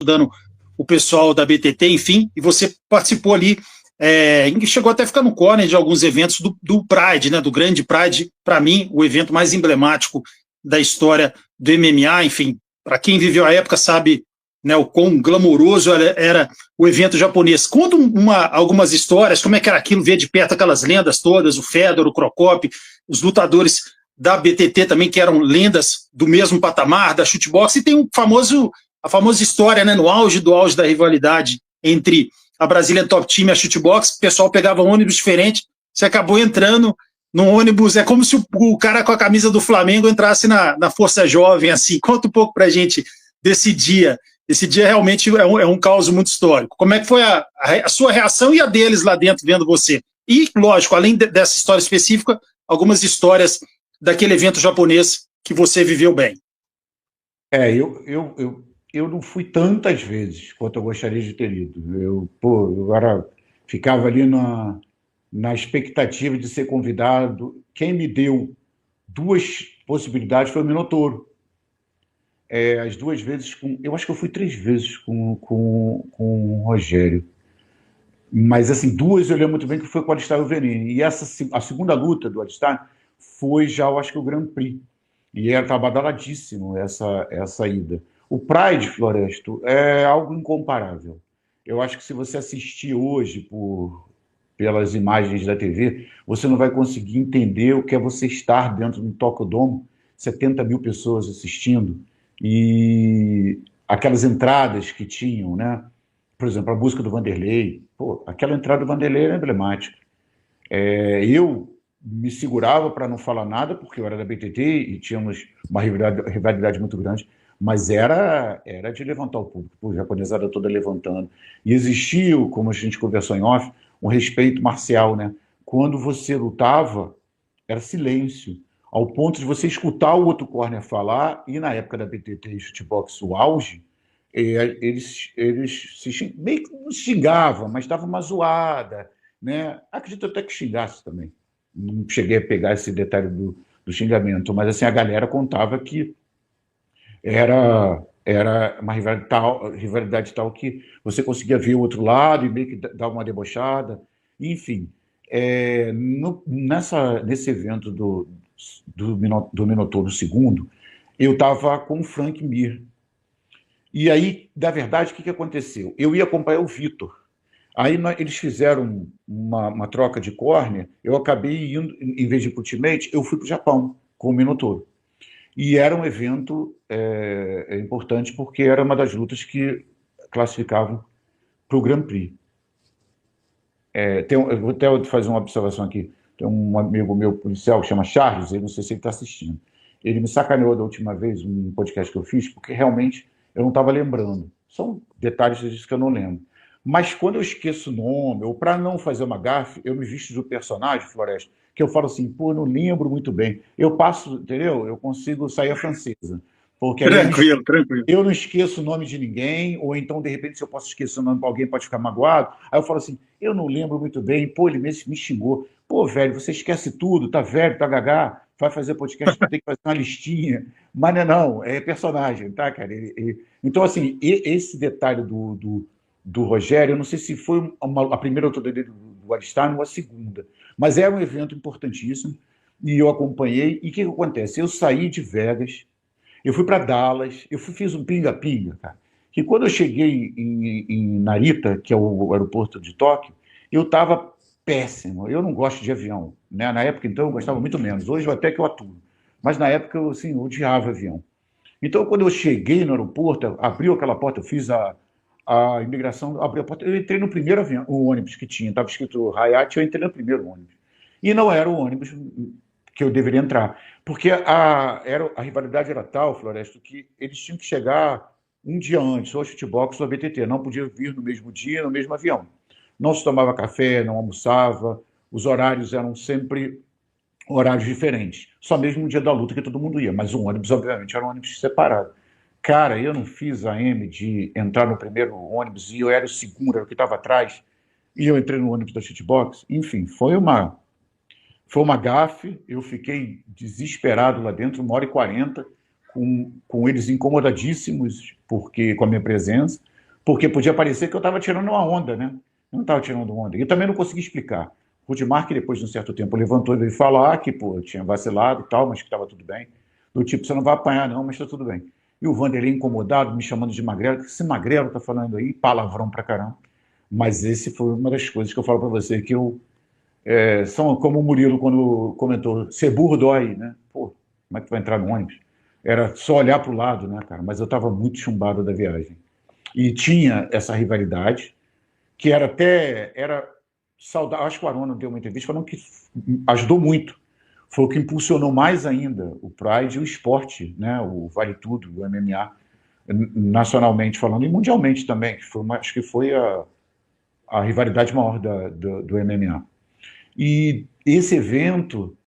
ajudando o pessoal da BTT, enfim, e você participou ali, chegou até a ficar no corner de alguns eventos do Pride, né, do grande Pride, para mim, o evento mais emblemático da história do MMA, enfim, para quem viveu a época sabe, né, o quão glamouroso era o evento japonês. Conta algumas histórias, como é que era aquilo, ver de perto aquelas lendas todas, o Fedor, o Crocop, os lutadores da BTT também, que eram lendas do mesmo patamar, da shootbox, e tem a famosa história, né, no auge da rivalidade entre a Brazilian Top Team e a shootbox, o pessoal pegava um ônibus diferente, você acabou entrando num ônibus, é como se o cara com a camisa do Flamengo entrasse na Força Jovem, assim. Conta um pouco pra gente desse dia. Esse dia realmente é um caos muito histórico. Como é que foi a sua reação e a deles lá dentro, vendo você? E, lógico, além dessa história específica, algumas histórias daquele evento japonês que você viveu bem. Eu não fui tantas vezes quanto eu gostaria de ter ido. Eu agora ficava ali na expectativa de ser convidado. Quem me deu 2 possibilidades foi o Minotouro. As 2 vezes eu acho que eu fui 3 vezes com o Rogério. Mas, assim, 2 eu lembro muito bem que foi com o Alistar e o Venini. E a segunda luta do Alistar foi já, eu acho que o Grand Prix. E estava badaladíssimo essa ida. O Pride, Floresto, é algo incomparável. Eu acho que se você assistir hoje pelas imagens da TV, você não vai conseguir entender o que é você estar dentro do Tokyo-Dome, 70 mil pessoas assistindo, e aquelas entradas que tinham, né? Por exemplo, a música do Vanderlei. Aquela entrada do Vanderlei era emblemática. Eu me segurava para não falar nada, porque eu era da BTT e tínhamos uma rivalidade muito grande, mas era de levantar o público, a japonesada toda levantando. E existia, como a gente conversou em off, um respeito marcial, né? Quando você lutava, era silêncio, ao ponto de você escutar o outro corner falar, e na época da BTT e shootbox, o auge, eles meio que não xingavam, mas dava uma zoada, né? Acredito até que xingasse também. Não cheguei a pegar esse detalhe do xingamento, mas assim, a galera contava que era uma rivalidade tal que você conseguia ver o outro lado e meio que dar uma debochada. Enfim, nesse evento do Minotauro segundo, eu estava com o Frank Mir. E aí, na verdade, o que aconteceu? Eu ia acompanhar o Vitor. Aí eles fizeram uma troca de córnea, eu acabei indo, em vez de ir para o Ultimate, eu fui para o Japão com o Minotauro. E era um evento importante porque era uma das lutas que classificavam para o Grand Prix. Eu vou até fazer uma observação aqui. Tem um amigo meu policial que chama Charles, eu não sei se ele está assistindo. Ele me sacaneou da última vez, um podcast que eu fiz, porque realmente eu não estava lembrando. São detalhes disso que eu não lembro. Mas quando eu esqueço o nome, ou para não fazer uma gafe, eu me visto do personagem, Floresta, que eu falo assim, não lembro muito bem. Eu passo, entendeu? Eu consigo sair a francesa. Porque aí tranquilo. Eu não esqueço o nome de ninguém, ou então, de repente, se eu posso esquecer o nome de alguém, pode ficar magoado. Aí eu falo assim, eu não lembro muito bem, ele mesmo me xingou. Velho, você esquece tudo, tá velho, tá gagá, vai fazer podcast, tem que fazer uma listinha. Mas não, é personagem, tá, cara? Então, assim, esse detalhe do Rogério, eu não sei se foi a primeira altura dele do Alistar ou a segunda, mas é um evento importantíssimo e eu acompanhei. E o que acontece? Eu saí de Vegas, eu fui para Dallas, fiz um pinga-pinga, cara. Que quando eu cheguei em Narita, que é o aeroporto de Tóquio, eu estava péssimo. Eu não gosto de avião, né? Na época, então, eu gostava muito menos. Hoje, até que eu atuo. Mas na época, eu assim, odiava avião. Então, quando eu cheguei no aeroporto, abriu aquela porta, eu fiz a imigração, abriu a porta, eu entrei no primeiro avião, o ônibus que tinha, estava escrito Hayat, eu entrei no primeiro ônibus. E não era o ônibus que eu deveria entrar. Porque a rivalidade era tal, Floresto, que eles tinham que chegar um dia antes, ou a Shootbox ou a BTT, não podia vir no mesmo dia, no mesmo avião. Não se tomava café, não almoçava, os horários eram sempre horários diferentes. Só mesmo no dia da luta que todo mundo ia, mas o ônibus, obviamente, era um ônibus separado. Cara, eu não fiz a M de entrar no primeiro ônibus e eu era o segundo, era o que estava atrás, e eu entrei no ônibus da Shootbox. Enfim, foi uma gafe, eu fiquei desesperado lá dentro, 1h40, com eles incomodadíssimos com a minha presença, Porque podia parecer que eu estava tirando uma onda, né? Eu não estava tirando onda. E também não consegui explicar. O Rudimar, que depois de um certo tempo levantou e veio falar que, pô, eu tinha vacilado e tal, mas que estava tudo bem. Do tipo, você não vai apanhar não, mas está tudo bem. E o Vanderlei incomodado, me chamando de magrelo, que esse magrelo tá falando aí, palavrão pra caramba. Mas esse foi uma das coisas que eu falo para você, que eu, são como o Murilo quando comentou, ser burro dói, né? Pô, como é que tu vai entrar no ônibus? Era só olhar para o lado, né, cara? Mas eu estava muito chumbado da viagem. E tinha essa rivalidade, que era até, era saudável. Acho que o Arona deu uma entrevista falando que ajudou muito. Foi o que impulsionou mais ainda o Pride e o esporte, né? O Vale Tudo, o MMA, nacionalmente falando, e mundialmente também. Acho que foi a rivalidade maior do MMA. E esse evento